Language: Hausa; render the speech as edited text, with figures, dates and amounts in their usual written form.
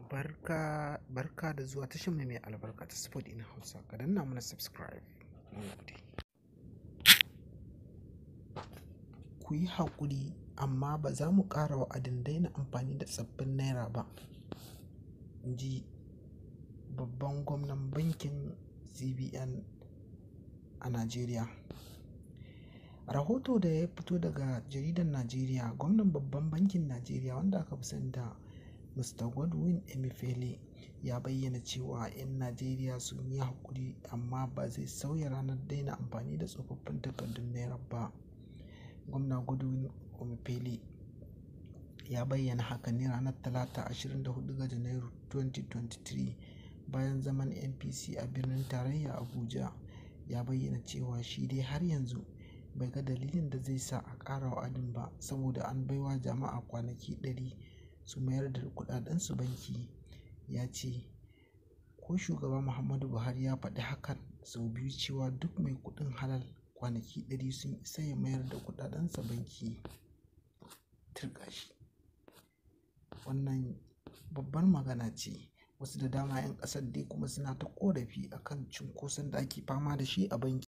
Barka da zuwa tashar mai albarka ta Sport in Hausa. Ka danna mana subscribe. Mun gode. Ku yi haƙuri, amma ba za mu ƙara wa'adin daina amfani da tsaffin naira ba, in ji babban gwamnan bankin CBN a Najeriya. Rahoto da ya fito daga jaridar Najeriya, gwamnan babban bankin Najeriya wanda aka fi sani da Mr. Godwin Emefiele ya bayyana cewa 'yan Najeriya sun yi haƙuri, amma ba zai sauya ranar daina amfani da tsofaffin takardun naira ba. Gwamna Godwin Emefiele ya bayyana haka ne ranar Talata 24 ga Janairu 2023 bayan zaman NPC a birnin tarayya Abuja. Ya bayyana cewa shi dai har yanzu bai ga dalilin da zai sa a ƙara wa'adin ba, saboda an baiwa jama'a kwanaki 100 su mayar da kuɗaɗensu banki. Ya ce ko Shugaba Muhammadu Buhari ya faɗi hakan sau biyu cewa duk mai kuɗin halal kwanaki 100 sun isa ya mayar da kuɗaɗensa banki. Turƙashi. Wannan babbar magana ce. Wasu da dama 'yan ƙasar dai kuma suna ta ƙorafi akan cunkoson da ake fama da shi a banki.